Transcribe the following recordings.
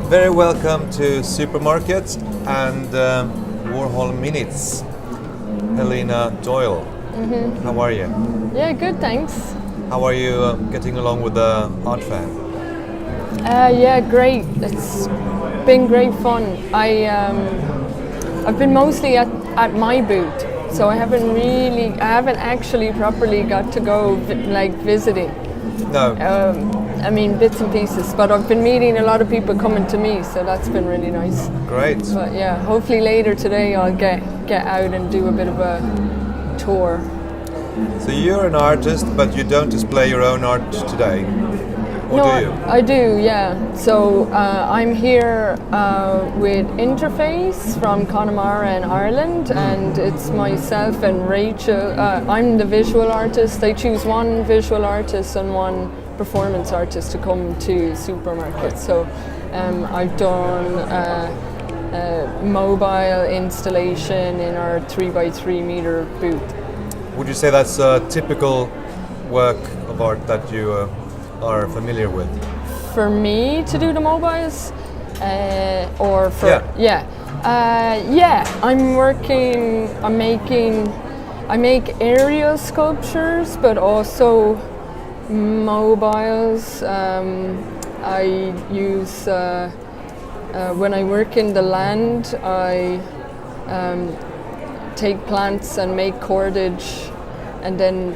Very welcome to Supermarket and Warhol Minutes. Helena Doyle. How are you? Yeah, good, thanks. How are you getting along with the art fair? Yeah, great. It's been great fun. I've been mostly at my booth, so I haven't actually properly got to go visiting. No. I mean, bits and pieces, but I've been meeting a lot of people coming to me, so that's been really nice. Great. But yeah, hopefully later today I'll get out and do a bit of a tour. So you're an artist, but you don't display your own art today, or No, do you? I do, yeah. So I'm here with Interface from Connemara in Ireland, and it's myself and Rachel. I'm the visual artist. They choose one visual artist and one performance artist to come to Supermarket. So I've done a mobile installation in our 3x3 meter booth. Would you say that's a typical work of art that you are familiar with? For me to do the mobiles, or for I make aerial sculptures, but also mobiles. I use when I work in the land, I take plants and make cordage, and then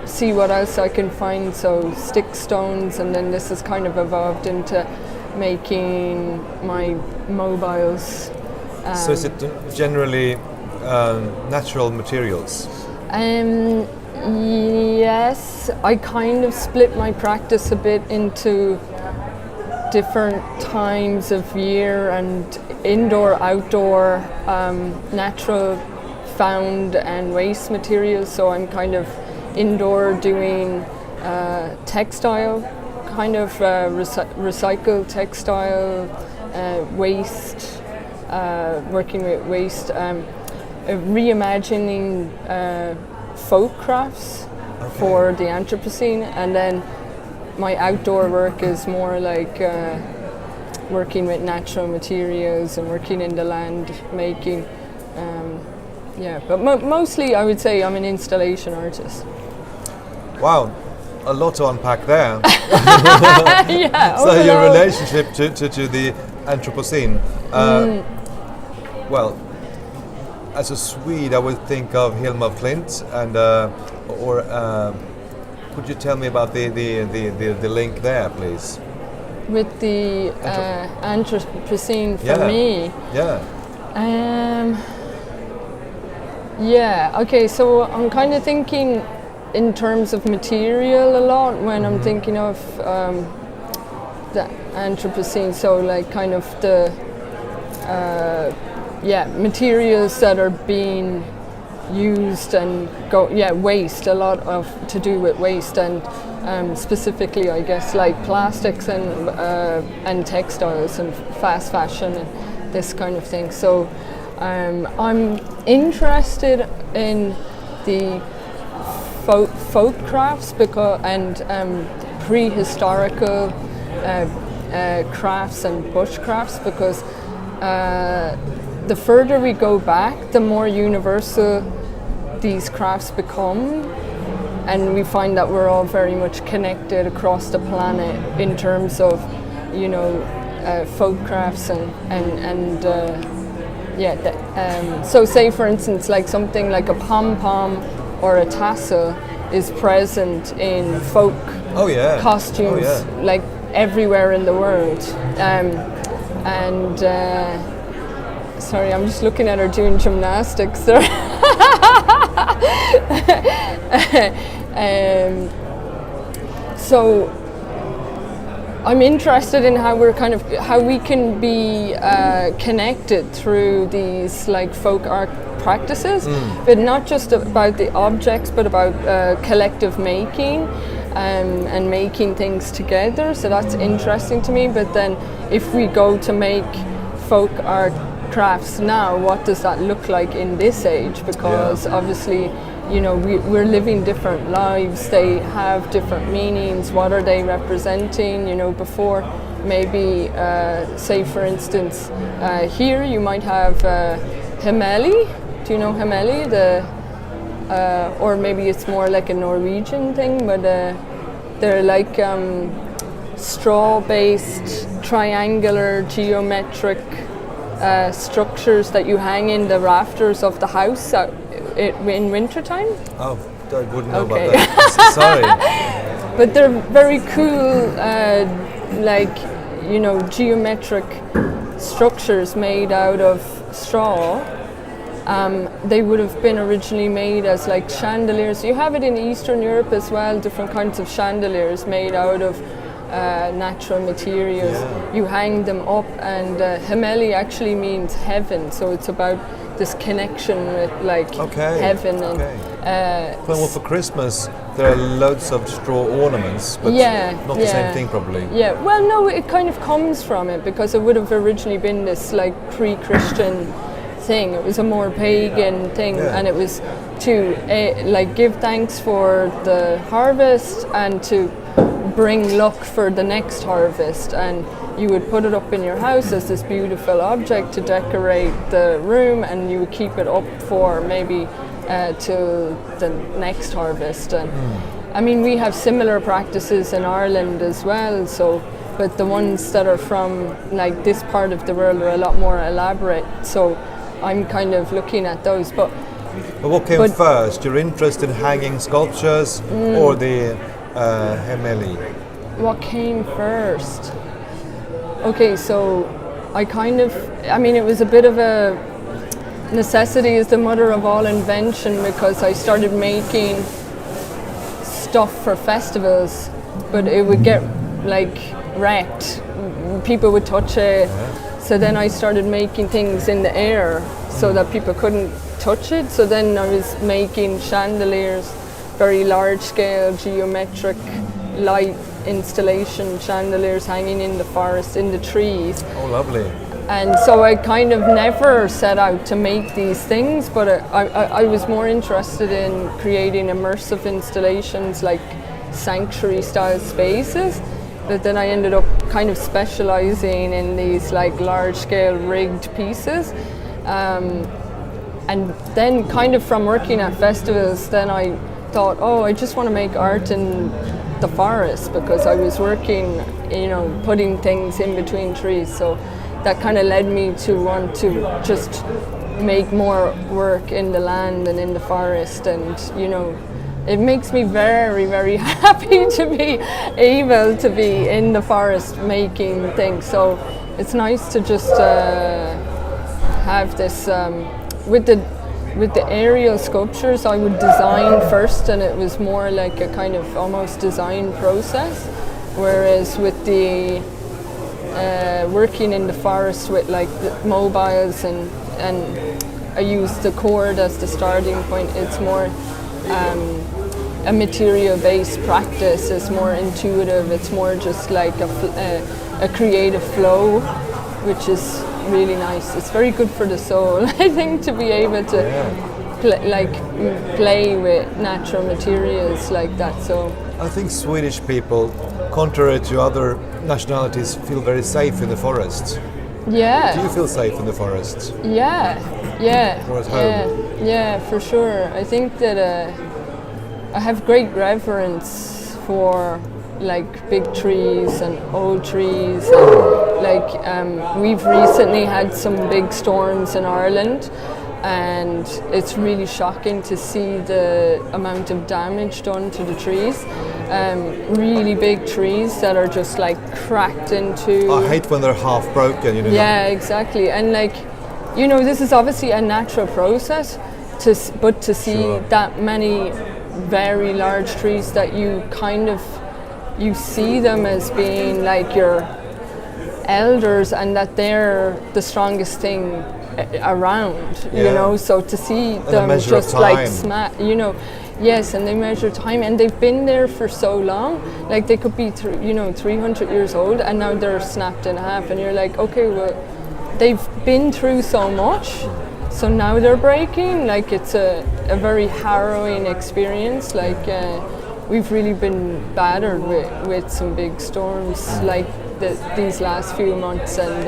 see what else I can find. So stick stones, and then this has kind of evolved into making my mobiles. So is it generally natural materials? Yes, I kind of split my practice a bit into different times of year and indoor, outdoor, natural, found and waste materials. So I'm kind of indoor doing textile, kind of recycled textile, waste, working with waste, reimagining folk crafts for the Anthropocene, and then my outdoor work is more like working with natural materials and working in the land, making. But mostly I would say I'm an installation artist. Wow, a lot to unpack there. Yeah. So your relationship to the Anthropocene. Well, as a Swede, I would think of Hilma af Klint, and could you tell me about the link there, please? With the Anthropocene for me. Yeah. Yeah. Okay. So I'm kind of thinking in terms of material a lot when I'm thinking of the Anthropocene. So like kind of the materials that are being used and waste, a lot of to do with waste, and specifically I guess like plastics and textiles and fast fashion and this kind of thing. So I'm interested in the folk crafts and prehistorical crafts and bushcrafts, because the further we go back, the more universal these crafts become, and we find that we're all very much connected across the planet in terms of, folk crafts so say for instance like something like a pom-pom or a tassel is present in folk costumes like everywhere in the world. Sorry, I'm just looking at her doing gymnastics there. So I'm interested in how we can be connected through these like folk art practices, but not just about the objects, but about collective making and making things together. So that's interesting to me. But then if we go to make folk art crafts now, what does that look like in this age? Because obviously, we're living different lives. They have different meanings. What are they representing? Before maybe, say for instance, here you might have Hemeli. Do you know Hemeli? Or maybe it's more like a Norwegian thing, but they're like straw-based, triangular, geometric structures that you hang in the rafters of the house in wintertime. Oh, I wouldn't know Okay. about that. Sorry. But they're very cool, like, geometric structures made out of straw. They would have been originally made as like chandeliers. You have it in Eastern Europe as well, different kinds of chandeliers made out of natural materials. Yeah. You hang them up, and Hemeli actually means heaven, so it's about this connection with like heaven. And well, for Christmas there are loads of straw ornaments, but not the same thing probably. Yeah, well, no, it kind of comes from it, because it would have originally been this like pre-Christian thing. It was a more pagan thing, and it was to like give thanks for the harvest and to bring luck for the next harvest. And you would put it up in your house as this beautiful object to decorate the room, and you would keep it up for maybe till the next harvest. And I mean, we have similar practices in Ireland as well, so but the ones that are from like this part of the world are a lot more elaborate, so I'm kind of looking at those. But what came first, your interest in hanging sculptures or the Hemeli? What came first? Okay, so I mean, it was a bit of a necessity is the mother of all invention, because I started making stuff for festivals, but it would get like wrecked. People would touch it. So then I started making things in the air so that people couldn't touch it. So then I was making chandeliers, very large scale, geometric, light installation chandeliers hanging in the forest, in the trees. Oh, lovely. And so I kind of never set out to make these things, but I was more interested in creating immersive installations, like sanctuary style spaces. But then I ended up kind of specializing in these like large scale rigged pieces. And then kind of from working at festivals, then I thought, I just want to make art in the forest, because I was working, putting things in between trees. So that kind of led me to want to just make more work in the land and in the forest. And, it makes me very, very happy to be able to be in the forest making things. So it's nice to just have this, with the aerial sculptures I would design first, and it was more like a kind of almost design process. Whereas with the working in the forest with like the mobiles and I use the cord as the starting point, it's more a material-based practice. It's more intuitive. It's more just like a creative flow, which is really nice. It's very good for the soul, I think, to be able to play with natural materials like that. So I think Swedish people, contrary to other nationalities, feel very safe in the forests. Yeah. Do you feel safe in the forests? Yeah. Or at home? Yeah, for sure. I think that I have great reverence for like big trees and old trees. And, like we've recently had some big storms in Ireland, and it's really shocking to see the amount of damage done to the trees. Really big trees that are just like cracked into. I hate when they're half broken, Yeah, exactly. And like, this is obviously a natural process, but to see that many very large trees that you see them as being like your elders, and that they're the strongest thing around, so to see them just like yes, and they measure time, and they've been there for so long, like they could be 300 years old, and now they're snapped in half, and you're like, okay, well, they've been through so much, so now they're breaking. Like it's a very harrowing experience. Like we've really been battered with some big storms like these last few months, and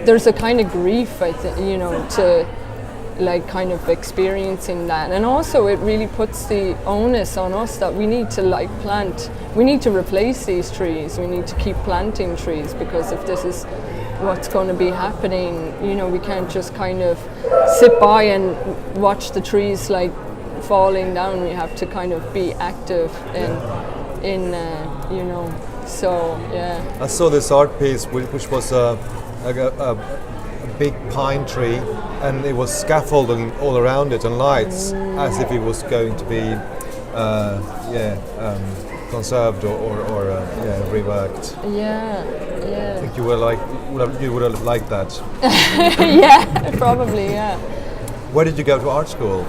there's a kind of grief, I think, to like kind of experiencing that, and also it really puts the onus on us that we need to like plant. We need to replace these trees. We need to keep planting trees, because if this is what's going to be happening, we can't just kind of sit by and watch the trees like falling down. We have to kind of be active in so yeah. I saw this art piece which was a big pine tree, and it was scaffolding all around it and lights, as if it was going to be conserved or reworked. Yeah. I think you would have liked that. Yeah, probably, yeah. Where did you go to art school?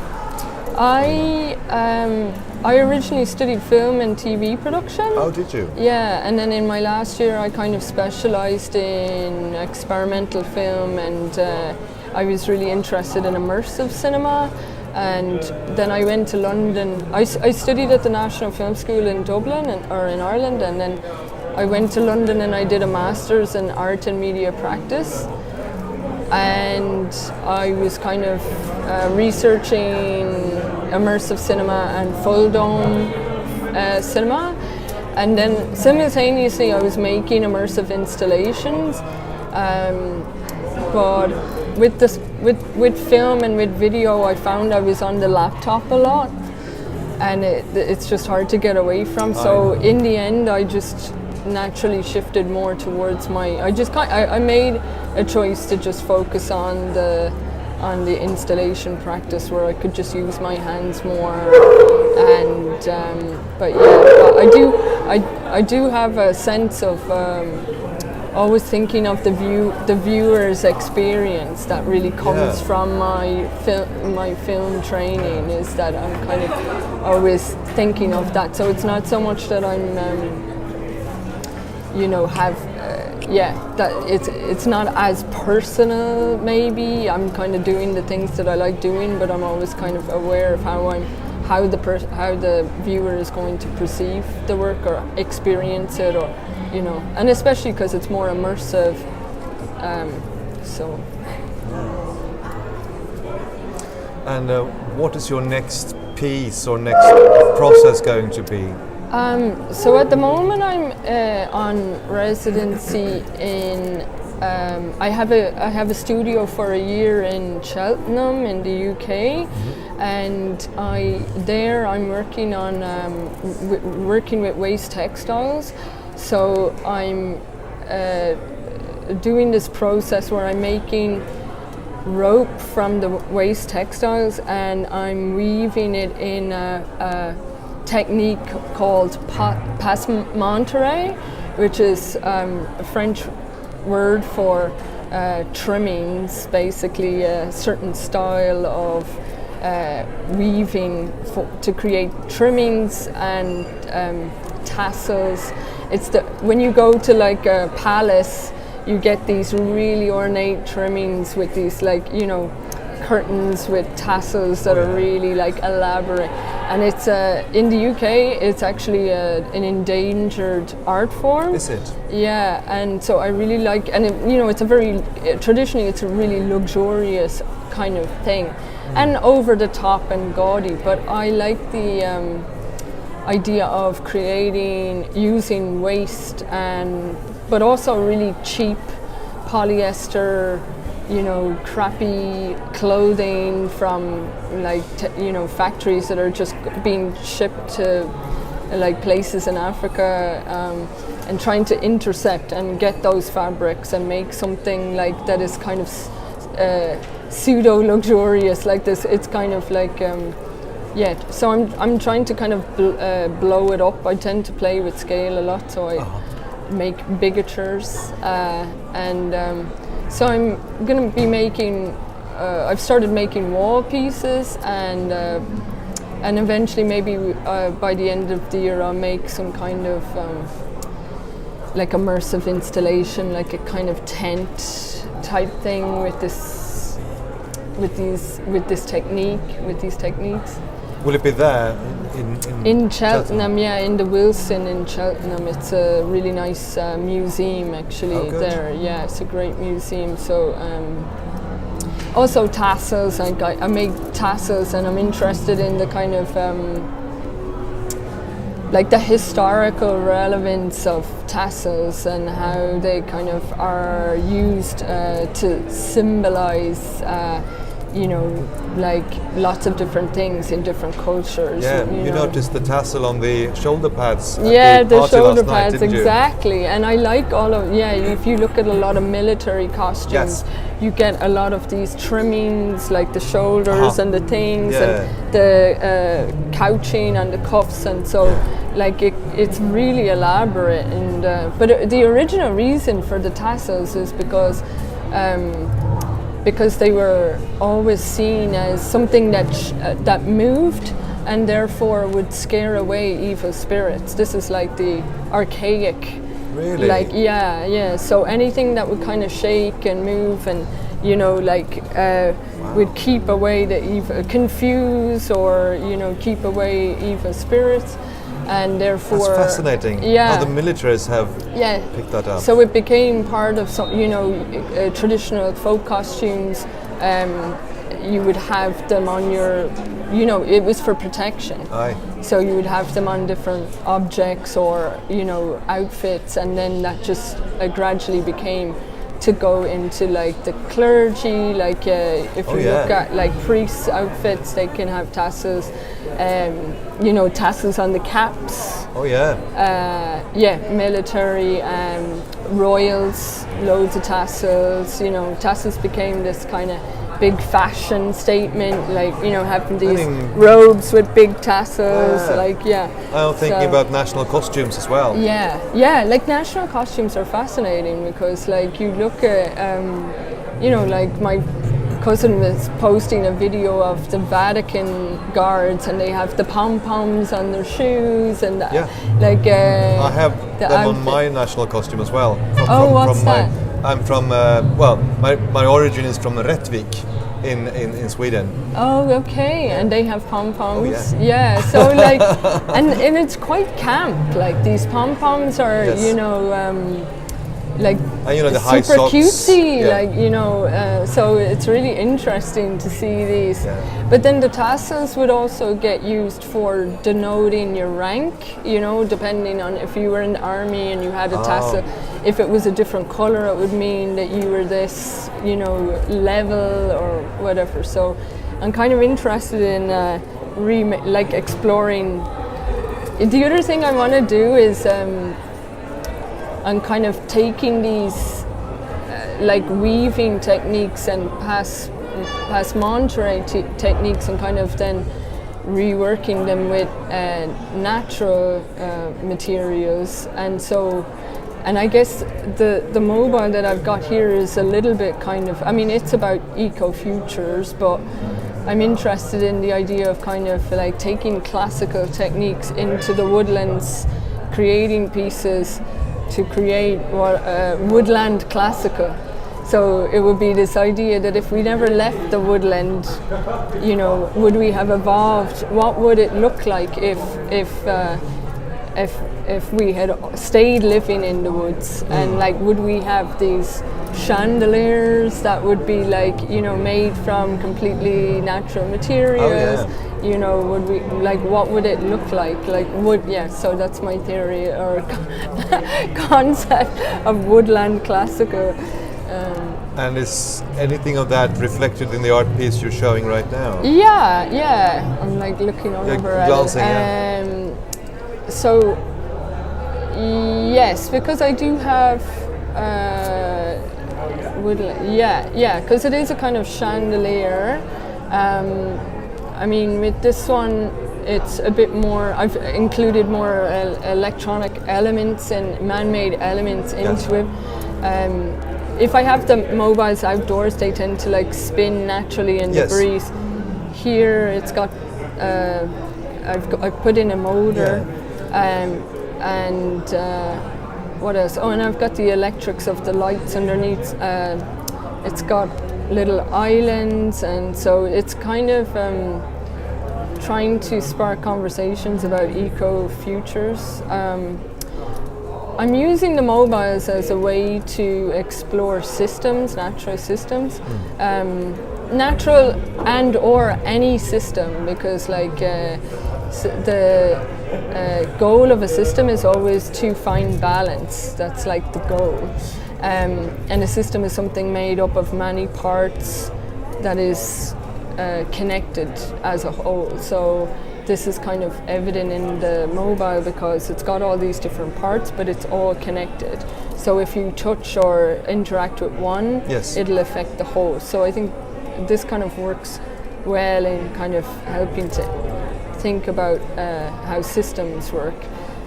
I originally studied film and TV production. Oh, did you? Yeah, and then in my last year I kind of specialised in experimental film, and I was really interested in immersive cinema. And then I went to London. I studied at the National Film School in Dublin or in Ireland, and then I went to London and I did a master's in art and media practice. And I was kind of researching immersive cinema and full dome cinema, and then simultaneously I was making immersive installations. But with film and with video, I found I was on the laptop a lot, and it's just hard to get away from. So in the end, I just naturally shifted more towards I made a choice to just focus on the installation practice, where I could just use my hands more. And but I do have a sense of always thinking of the viewer's experience that really comes from my film training, is that I'm kind of always thinking of that. So it's not so much that I'm that it's not as personal. Maybe I'm kind of doing the things that I like doing, but I'm always kind of aware of how the viewer is going to perceive the work or experience it, or and especially because it's more immersive. And what is your next piece or next process going to be? So at the moment I'm on residency in. I have a studio for a year in Cheltenham in the UK, and I'm working on working with waste textiles. So I'm doing this process where I'm making rope from the waste textiles, and I'm weaving it in a technique called passementerie, which is a French word for trimmings, basically a certain style of weaving to create trimmings and tassels. When you go to like a palace, you get these really ornate trimmings with these curtains with tassels that are really like elaborate. And it's in the UK, it's actually an endangered art form. Is it? Yeah, and so I really like, and it's traditionally it's a really luxurious kind of thing, and over the top and gaudy. But I like the idea of using waste but also really cheap polyester, crappy clothing from factories that are just being shipped to places in Africa, and trying to intercept and get those fabrics and make something that is kind of pseudo luxurious like this. It's kind of so I'm trying to kind of blow it up. I tend to play with scale a lot, so I make bigatures, so I'm going to be making. I've started making wall pieces, and eventually, maybe by the end of the year, I'll make some kind of immersive installation, like a kind of tent type thing with these techniques. Will it be there in Cheltenham? Yeah, in the Wilson in Cheltenham. It's a really nice museum actually. Oh, good. There. Yeah, it's a great museum. So also tassels. I make tassels, and I'm interested in the kind of like the historical relevance of tassels and how they kind of are used to symbolize like lots of different things in different cultures. Yeah, you noticed the tassel on the shoulder pads. Yeah, the party shoulder last night, pads, didn't you? exactly. And I like all of, if you look at a lot of military costumes, Yes. you get a lot of these trimmings, like the shoulders and the things, Yeah. and the couching and the cuffs, and so like it's really elaborate. And but the original reason for the tassels is because they were always seen as something that moved and therefore would scare away evil spirits. This is like the archaic. Really? Like, yeah. So anything that would kind of shake and move and, would keep away the evil, confuse or, keep away evil spirits. And therefore, that's fascinating. Yeah, how the militaries have picked that up. So it became part of some, traditional folk costumes. You would have them on your, it was for protection. Aye. So you would have them on different objects or outfits, and then that just gradually became to go into like the clergy. Like if you look at like priests' outfits, they can have tassels. Tassels on the caps. Oh yeah. Military, royals, loads of tassels. Tassels became this kind of big fashion statement, like having these robes with big tassels. I'm thinking about national costumes as well. Yeah. Like national costumes are fascinating because, like, you look at, like my cousin was posting a video of the Vatican guards, and they have the pom-poms on their shoes, and I have them on my national costume as well. What's that? I'm from my origin is from Rättvik in Sweden. Oh, okay. And they have pom-poms. Oh, yeah. So like, and it's quite camp. Like these pom-poms are, like the high super socks. cutesy, Yeah. so it's really interesting to see these. Yeah. But then the tassels would also get used for denoting your rank, depending on if you were in the army and you had a tassel. If it was a different color, it would mean that you were this, level or whatever. So I'm kind of interested in exploring. The other thing I want to do is I'm kind of taking these weaving techniques and passe-montre techniques and kind of then reworking them with natural materials. And I guess the mobile that I've got here is a little bit it's about eco-futures, but I'm interested in the idea of kind of like taking classical techniques into the woodlands, creating pieces to create woodland classical. So it would be this idea that if we never left the woodland, would we have evolved? What would it look like if we had stayed living in the woods? And would we have these chandeliers that would be made from completely natural materials? Would we what would it look like? So that's my theory or concept of woodland classical. And is anything of that reflected in the art piece you're showing right now? Yeah. I'm looking over glancing, at it. So yes, because I do have woodland. Yeah, because it is a kind of chandelier. With this one, it's a bit more. I've included more electronic elements and man-made elements into it. If I have the mobiles outdoors, they tend to spin naturally in the breeze. Here, it's got. I've put in a motor, and what else? Oh, and I've got the electrics of the lights underneath. It's got little islands, and so it's kind of trying to spark conversations about eco-futures. I'm using the mobiles as a way to explore systems, natural systems, natural and or any system, because like the goal of a system is always to find balance. That's like the goal. And a system is something made up of many parts that is connected as a whole. So this is kind of evident in the mobile because it's got all these different parts, but it's all connected. So if you touch or interact with one, yes, it'll affect the whole. So I think this kind of works well in kind of helping to think about how systems work.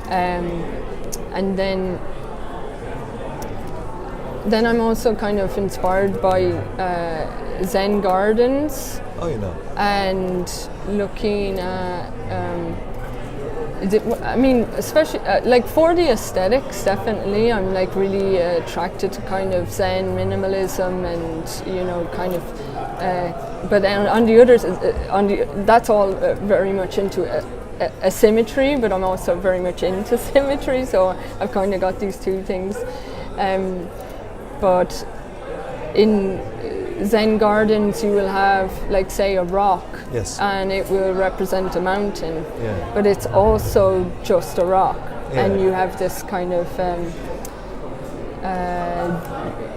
And then I'm also kind of inspired by Zen gardens. Oh, you know. And looking at, I mean, especially like for the aesthetics, definitely, I'm like really attracted to kind of Zen minimalism and, you know, kind of, but on the others, that's all very much into asymmetry, but I'm also very much into symmetry, so I've kind of got these two things. But in Zen gardens, you will have, like, say, a rock, yes, and it will represent a mountain, yeah, but it's also just a rock, yeah, and you have this kind of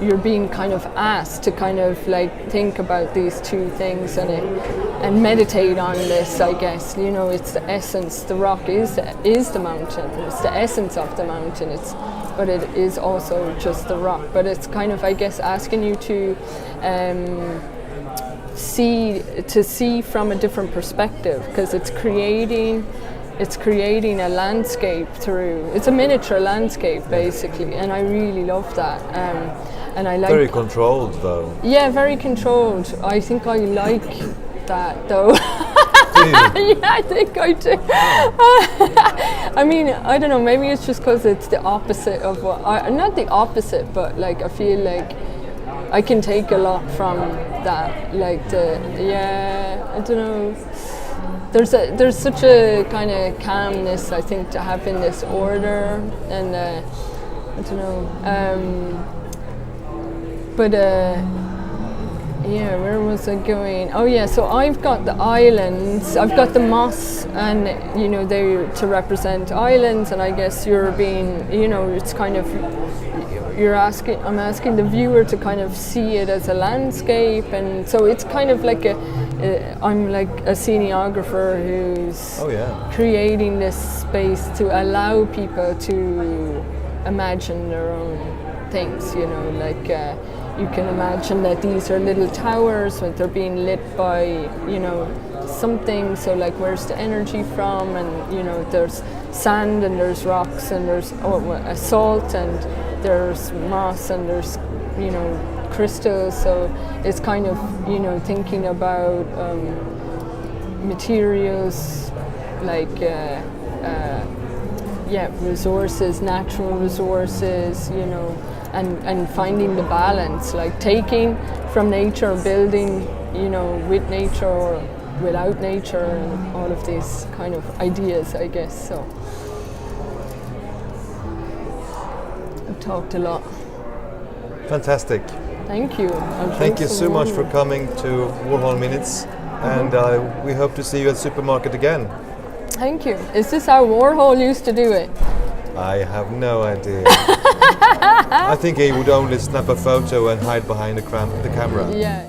you're being kind of asked to kind of like think about these two things and meditate on this. I guess, you know, it's the essence. The rock is the mountain. It's the essence of the mountain. But it is also just the rock. But it's kind of, I guess, asking you to see from a different perspective, because it's creating a landscape through. It's a miniature landscape basically, and I really love that. And I like very controlled though. Yeah, very controlled. I think I like that though. Yeah, I think I do. I mean, I don't know, maybe it's just because it's the opposite of what not the opposite, but like I feel like I can take a lot from that. Like I don't know. There's such a kind of calmness, I think, to having this order, and I don't know. Yeah, where was I going? Oh yeah, so I've got the islands, I've got the moss, and you know, they're to represent islands, and I guess you're being, you know, it's kind of, I'm asking the viewer to kind of see it as a landscape, and so it's kind of like I'm like a scenographer who's creating this space to allow people to imagine their own things, you know, like you can imagine that these are little towers, but they're being lit by, you know, something. So like, where's the energy from? And you know, there's sand and there's rocks and there's salt and there's moss and there's, you know, crystals. So it's kind of, you know, thinking about materials like resources, natural resources, you know. And finding the balance, like taking from nature, building, you know, with nature or without nature, and all of these kind of ideas, I guess. So I've talked a lot. Fantastic. Thank you. Thank you so much for coming to Warhol Minutes, and we hope to see you at Supermarket again. Thank you. Is this how Warhol used to do it? I have no idea. I think he would only snap a photo and hide behind the camera. Yeah.